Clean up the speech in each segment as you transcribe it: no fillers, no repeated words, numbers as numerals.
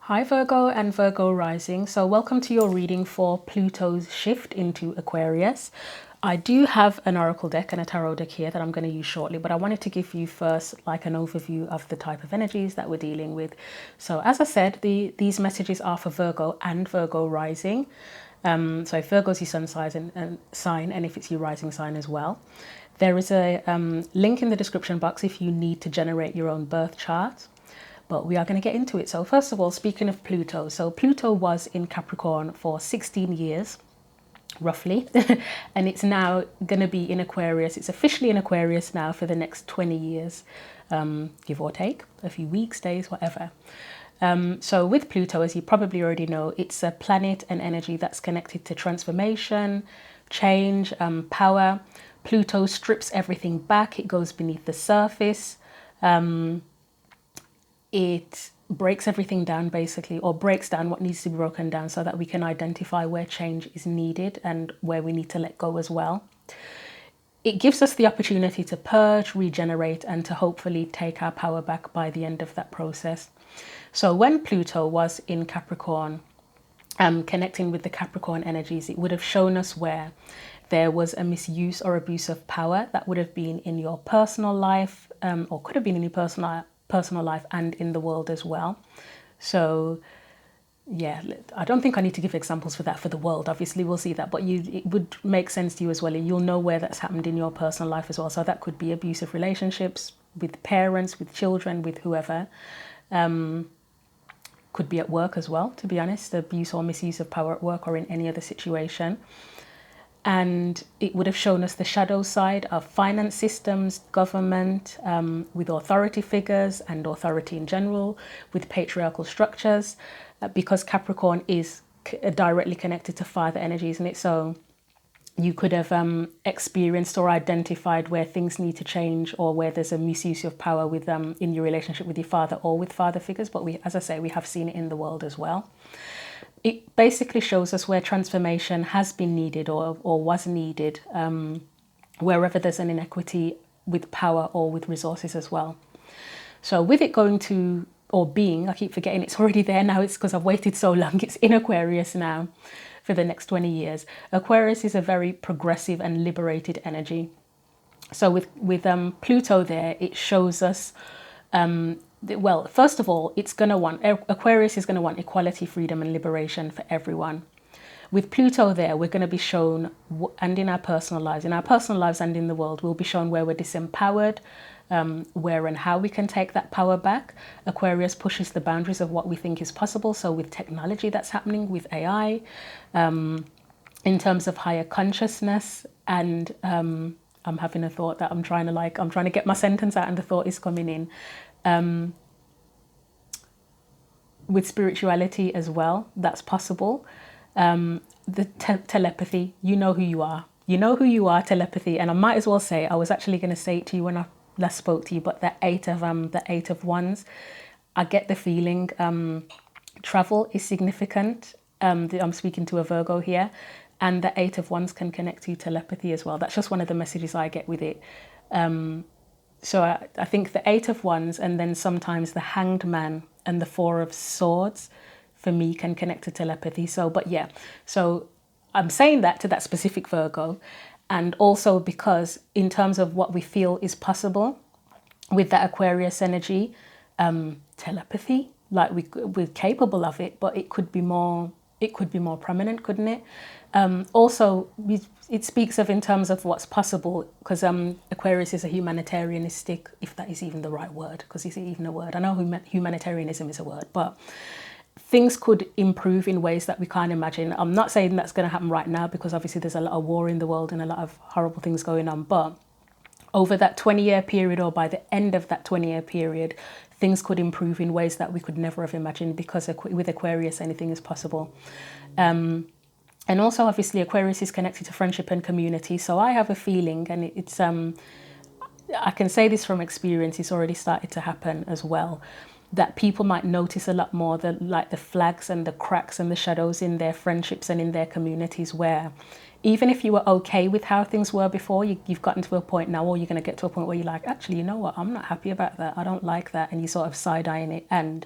Hi Virgo and Virgo rising. So welcome to your reading for Pluto's shift into Aquarius. I do have an oracle deck and a tarot deck here that I'm going to use shortly, but I wanted to give you first like an overview of the type of energies that we're dealing with. So as I said, these messages are for Virgo and Virgo rising. So if Virgo's your sun sign and if it's your rising sign as well. There is a link in the description box if you need to generate your own birth chart. But we are going to get into it. So first of all, speaking of Pluto, so Pluto was in Capricorn for 16 years, roughly, and it's now going to be in Aquarius. It's officially in Aquarius now for the next 20 years, give or take, a few weeks, days, whatever. So with Pluto, as you probably already know, it's a planet and energy that's connected to transformation, change, power. Pluto strips everything back. It goes beneath the surface. It breaks everything down basically, or breaks down what needs to be broken down so that we can identify where change is needed and where we need to let go as well. It gives us the opportunity to purge, regenerate, and to hopefully take our power back by the end of that process. So when Pluto was in Capricorn, connecting with the Capricorn energies, it would have shown us where there was a misuse or abuse of power that would have been in your personal life, or could have been in your personal life and in the world as well. So yeah, I don't think I need to give examples for that for the world. Obviously we'll see that, but it would make sense to you as well. You'll know where that's happened in your personal life as well. So that could be abusive relationships with parents, with children, with whoever. Could be at work as well, to be honest, abuse or misuse of power at work or in any other situation. And it would have shown us the shadow side of finance systems, government, with authority figures and authority in general, with patriarchal structures, because Capricorn is directly connected to father energy, isn't it? So you could have experienced or identified where things need to change or where there's a misuse of power with in your relationship with your father or with father figures. But we, as I say, we have seen it in the world as well. It basically shows us where transformation has been needed or was needed, wherever there's an inequity with power or with resources as well. So with it going to, or being, I keep forgetting it's already there now, it's because I've waited so long, it's in Aquarius now for the next 20 years. Aquarius is a very progressive and liberated energy. So with Pluto there, it shows us well, first of all, Aquarius is going to want equality, freedom and liberation for everyone. With Pluto there, we're going to be shown, and in our personal lives and in the world, we'll be shown where we're disempowered, where and how we can take that power back. Aquarius pushes the boundaries of what we think is possible. So with technology that's happening, with AI, in terms of higher consciousness, and I'm having a thought that I'm trying to get my sentence out and the thought is coming in. With spirituality as well, that's possible. The telepathy, you know who you are. You know who you are, telepathy. And I might as well say, I was actually going to say it to you when I last spoke to you, but the eight of wands, I get the feeling travel is significant. I'm speaking to a Virgo here, and the eight of wands can connect to telepathy as well. That's just one of the messages I get with it. So I think the eight of wands and then sometimes the hanged man and the four of swords for me can connect to telepathy. So, but yeah, so I'm saying that to that specific Virgo, and also because in terms of what we feel is possible with that Aquarius energy, telepathy, like we're capable of it, but it could be more prominent, couldn't it? Also, it speaks of in terms of what's possible, because Aquarius is a humanitarianistic, if that is even the right word, because is it even a word? I know humanitarianism is a word, but things could improve in ways that we can't imagine. I'm not saying that's going to happen right now, because obviously there's a lot of war in the world and a lot of horrible things going on, but over that 20-year period, or by the end of that 20-year period, things could improve in ways that we could never have imagined, because with Aquarius, anything is possible. And also, obviously, Aquarius is connected to friendship and community. So I have a feeling, and it's I can say this from experience, it's already started to happen as well, that people might notice a lot more the flags and the cracks and the shadows in their friendships and in their communities, where even if you were okay with how things were before, you've gotten to a point now, or you're going to get to a point where you're like, actually, you know what, I'm not happy about that. I don't like that. And you sort of side-eyeing it. And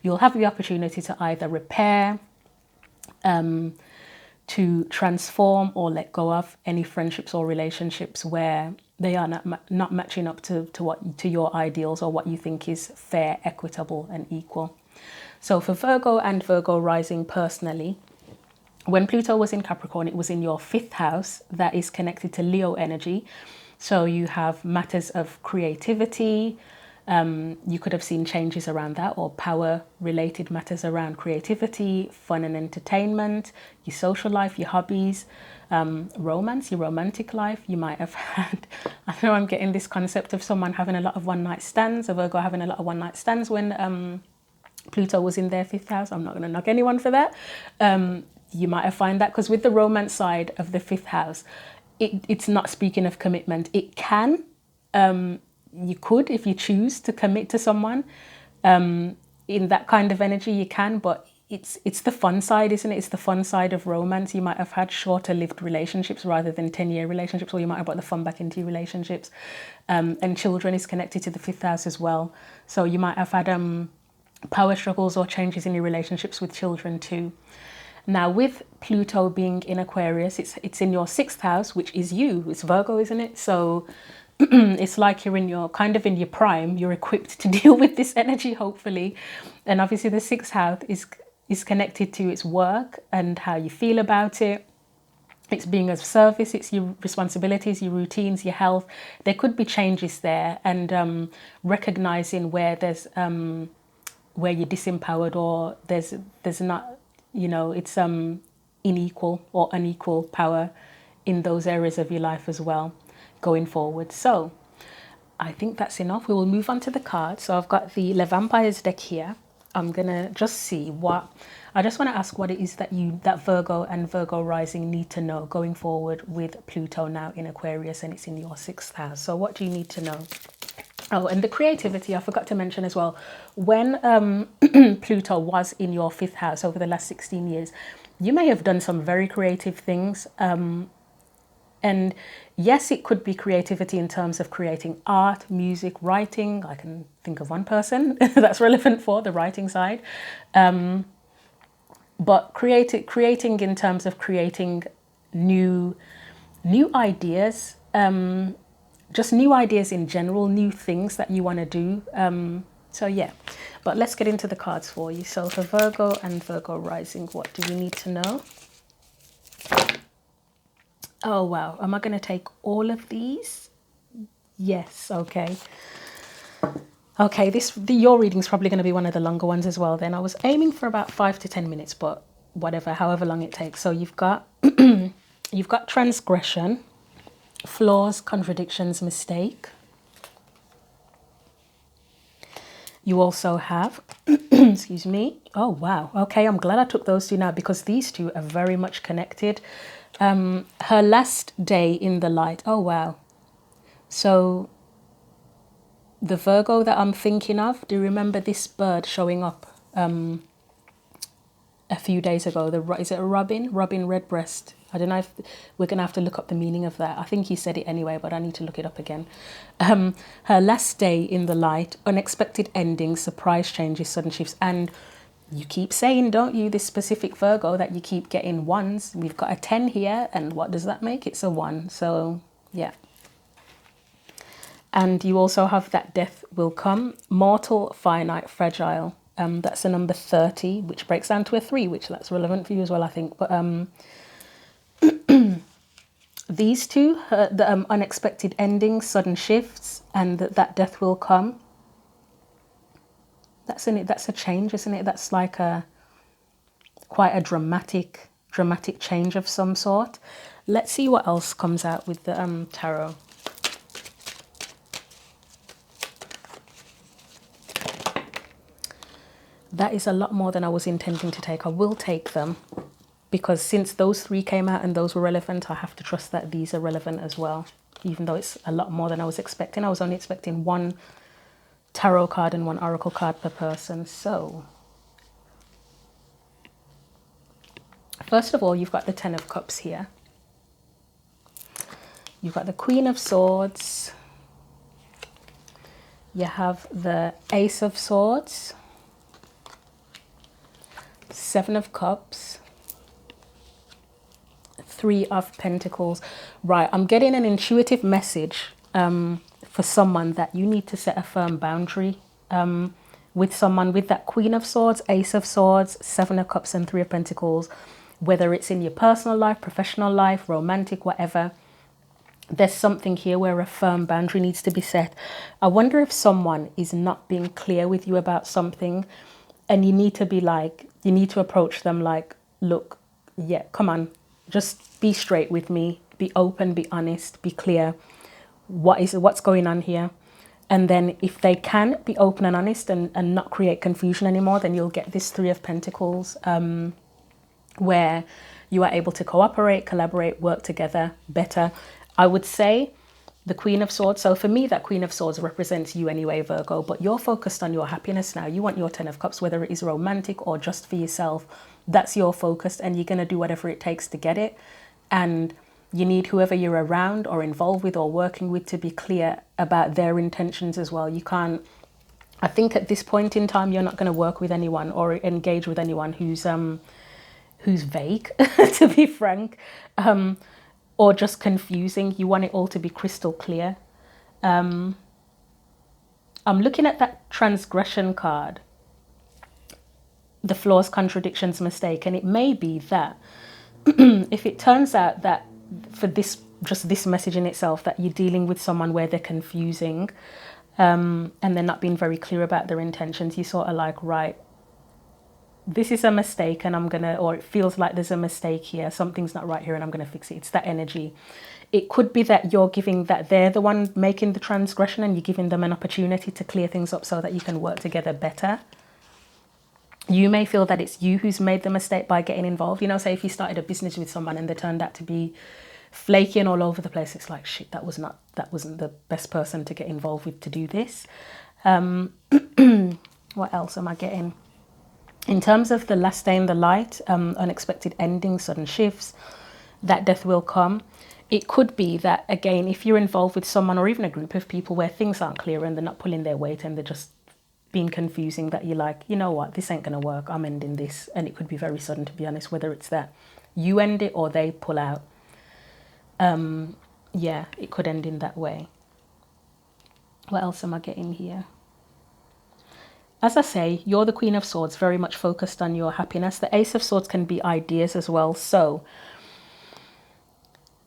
you'll have the opportunity to either repair, to transform, or let go of any friendships or relationships where they are not matching up to your ideals or what you think is fair, equitable, and equal. So for Virgo and Virgo rising personally, when Pluto was in Capricorn, it was in your 5th house that is connected to Leo energy. So you have matters of creativity. You could have seen changes around that, or power related matters around creativity, fun and entertainment, your social life, your hobbies, romance, your romantic life. You might have had, I know I'm getting this concept of someone having a lot of one night stands, a Virgo having a lot of one night stands when Pluto was in their 5th house. I'm not going to knock anyone for that. You might have found that, because with the romance side of the 5th house, it's not speaking of commitment. It can, you could, if you choose to commit to someone in that kind of energy, you can, but it's the fun side, isn't it? It's the fun side of romance. You might have had shorter lived relationships rather than 10-year relationships, or you might have brought the fun back into your relationships. And children is connected to the 5th house as well. So you might have had power struggles or changes in your relationships with children too. Now, with Pluto being in Aquarius, it's in your 6th house, which is you. It's Virgo, isn't it? So it's like you're in your prime. You're equipped to deal with this energy, hopefully. And obviously the 6th house is connected to its work and how you feel about it. It's being of service, it's your responsibilities, your routines, your health. There could be changes there, and recognizing where there's where you're disempowered, or there's not, it's unequal or unequal power in those areas of your life as well going forward. So I think that's enough. We will move on to the cards. So I've got the Le Vampires deck here. I'm gonna just see I just want to ask what it is that Virgo and Virgo rising need to know going forward with Pluto now in Aquarius, and it's in your 6th house. So what do you need to know? Oh, and the creativity, I forgot to mention as well. When Pluto was in your 5th house over the last 16 years, you may have done some very creative things. And yes, it could be creativity in terms of creating art, music, writing. I can think of one person that's relevant for the writing side. But creating in terms of creating new ideas, just new ideas in general, new things that you want to do. So yeah, but let's get into the cards for you. So for Virgo and Virgo rising, what do you need to know? Oh wow, am I going to take all of these? Yes, okay. Okay, your reading's probably going to be one of the longer ones as well then. I was aiming for about 5 to 10 minutes, but whatever, however long it takes. So you've got you've got transgression, flaws, contradictions, mistake. You also have, excuse me. Oh, wow. Okay, I'm glad I took those two now, because these two are very much connected. Her last day in the light. Oh, wow. So the Virgo that I'm thinking of, do you remember this bird showing up a few days ago? Is it a robin? Robin redbreast. I don't know if we're going to have to look up the meaning of that. I think he said it anyway, but I need to look it up again. Her last day in the light, unexpected endings, surprise changes, sudden shifts. And you keep saying, don't you, this specific Virgo, that you keep getting ones. We've got a 10 here, and what does that make? It's a 1. So, yeah. And you also have that death will come, mortal, finite, fragile. That's a number 30, which breaks down to a 3, which that's relevant for you as well, I think. But these two, the unexpected endings, sudden shifts, and that death will come. That's a change, isn't it? That's like quite a dramatic change of some sort. Let's see what else comes out with the tarot. That is a lot more than I was intending to take. I will take them, because since those 3 came out and those were relevant, I have to trust that these are relevant as well, even though it's a lot more than I was expecting. I was only expecting 1 tarot card and 1 oracle card per person. So first of all, you've got the 10 of Cups here. You've got the Queen of Swords. You have the Ace of Swords, Seven of Cups, Three of Pentacles. Right, I'm getting an intuitive message for someone that you need to set a firm boundary with someone with that Queen of Swords, Ace of Swords, Seven of Cups and Three of Pentacles, whether it's in your personal life, professional life, romantic, whatever. There's something here where a firm boundary needs to be set. I wonder if someone is not being clear with you about something, and you need to be like, you need to approach them like, look, yeah, come on, just be straight with me, be open, be honest, be clear. What's going on here? And then if they can be open and honest and not create confusion anymore, then you'll get this Three of Pentacles, where you are able to cooperate, collaborate, work together better. I would say the Queen of Swords. So for me, that Queen of Swords represents you anyway, Virgo, but you're focused on your happiness now. You want your Ten of Cups, whether it is romantic or just for yourself. That's your focus, and you're going to do whatever it takes to get it. And you need whoever you're around or involved with or working with to be clear about their intentions as well. You can't, I think at this point in time, you're not going to work with anyone or engage with anyone who's vague, to be frank, or just confusing. You want it all to be crystal clear. I'm looking at that transgression card, the flaws, contradictions, mistake, and it may be that if it turns out that for this, just this message in itself, that you're dealing with someone where they're confusing and they're not being very clear about their intentions, you sort of like, right, this is a mistake and I'm gonna, or it feels like there's a mistake here, something's not right here and I'm gonna fix it. It's that energy. It could be that you're giving, that they're the one making the transgression and you're giving them an opportunity to clear things up so that you can work together better. You may feel that it's you who's made the mistake by getting involved. You know, say if you started a business with someone and they turned out to be flaky and all over the place, it's like, shit, that wasn't the best person to get involved with to do this. What else am I getting? In terms of the last day in the light, unexpected endings, sudden shifts, that death will come. It could be that, again, if you're involved with someone or even a group of people where things aren't clear and they're not pulling their weight and they're just being confusing, that you're like, you know what, this ain't going to work, I'm ending this. And it could be very sudden, to be honest, whether it's that you end it or they pull out. Yeah, it could end in that way. What else am I getting here? As I say, you're the Queen of Swords, very much focused on your happiness. The Ace of Swords can be ideas as well. So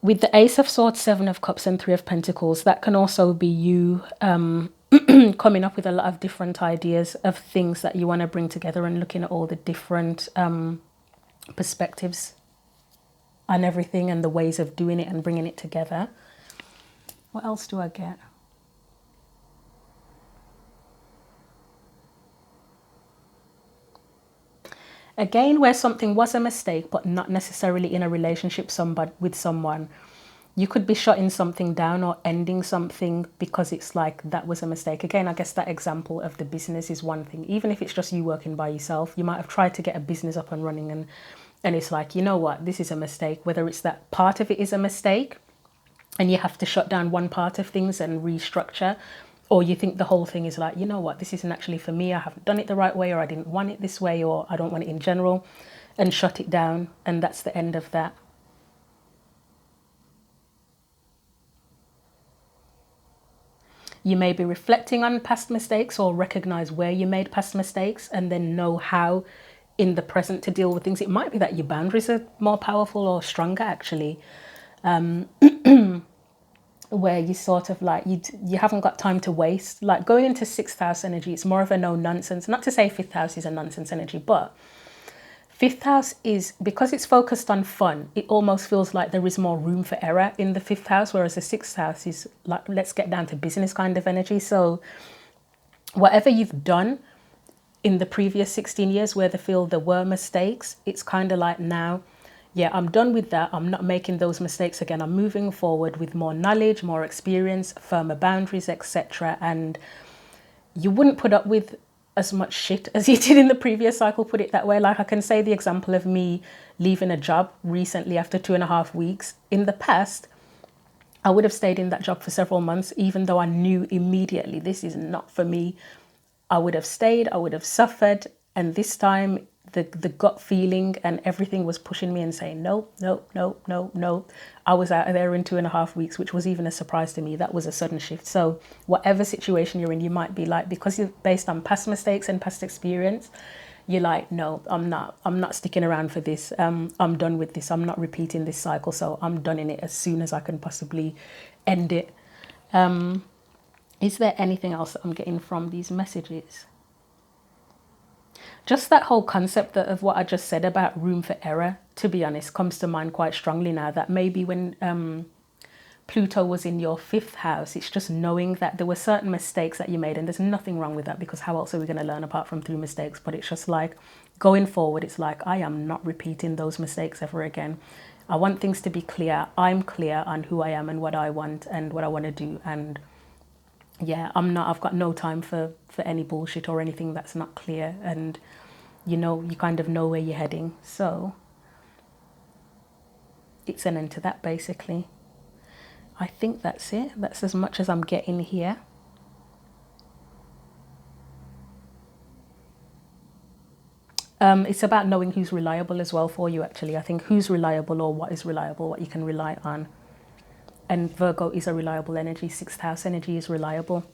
with the Ace of Swords, Seven of Cups and Three of Pentacles, that can also be you coming up with a lot of different ideas of things that you want to bring together and looking at all the different perspectives on everything and the ways of doing it and bringing it together. What else do I get? Again, where something was a mistake, but not necessarily in a relationship with someone. You could be shutting something down or ending something because it's like, that was a mistake. Again, I guess that example of the business is one thing. Even if it's just you working by yourself, you might have tried to get a business up and running and it's like, you know what, this is a mistake. Whether it's that part of it is a mistake and you have to shut down one part of things and restructure, or you think the whole thing is like, you know what, this isn't actually for me, I haven't done it the right way, or I didn't want it this way, or I don't want it in general, and shut it down, and that's the end of that. You may be reflecting on past mistakes or recognize where you made past mistakes and then know how in the present to deal with things. It might be that your boundaries are more powerful or stronger, actually. Where you sort of like, you haven't got time to waste. Like going into 6th house energy, it's more of a no nonsense. Not to say 5th house is a nonsense energy, but 5th house is, because it's focused on fun, it almost feels like there is more room for error in the 5th house, whereas the 6th house is like, let's get down to business kind of energy. So whatever you've done in the previous 16 years where they feel there were mistakes, it's kind of like, now, yeah, I'm done with that. I'm not making those mistakes again. I'm moving forward with more knowledge, more experience, firmer boundaries, etc. And you wouldn't put up with as much shit as you did in the previous cycle, put it that way. Like I can say the example of me leaving a job recently after 2.5 weeks. In the past, I would have stayed in that job for several months, even though I knew immediately this is not for me. I would have stayed, I would have suffered. And this time, the gut feeling and everything was pushing me and saying, no, no, no, no, no. I was out of there in 2.5 weeks, which was even a surprise to me. That was a sudden shift. So whatever situation you're in, you might be like, because you're based on past mistakes and past experience, you're like, no, I'm not sticking around for this. I'm done with this. I'm not repeating this cycle. So I'm done in it as soon as I can possibly end it. Is there anything else that I'm getting from these messages? Just that whole concept of what I just said about room for error, to be honest, comes to mind quite strongly now. That maybe when Pluto was in your 5th house, it's just knowing that there were certain mistakes that you made, and there's nothing wrong with that, because how else are we going to learn apart from through mistakes? But it's just like going forward, it's like, I am not repeating those mistakes ever again. I want things to be clear. I'm clear on who I am and what I want and what I want to do. And yeah, I've got no time for any bullshit or anything that's not clear. And you kind of know where you're heading. So it's an end to that, basically. I think that's it. That's as much as I'm getting here. It's about knowing who's reliable as well for you, actually. I think who's reliable, or what is reliable, what you can rely on. And Virgo is a reliable energy. 6th house energy is reliable.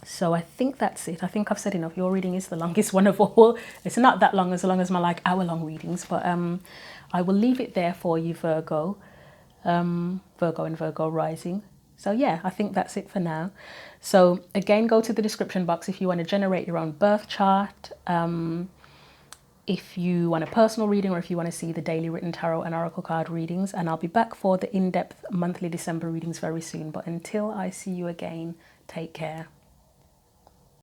So I think that's it. I think I've said enough. Your reading is the longest one of all. It's not that long as my like hour-long readings, but I will leave it there for you, Virgo. Virgo and Virgo rising. So yeah, I think that's it for now. So again, go to the description box if you want to generate your own birth chart. If you want a personal reading, or if you want to see the daily written tarot and oracle card readings. And I'll be back for the in-depth monthly December readings very soon. But until I see you again, take care.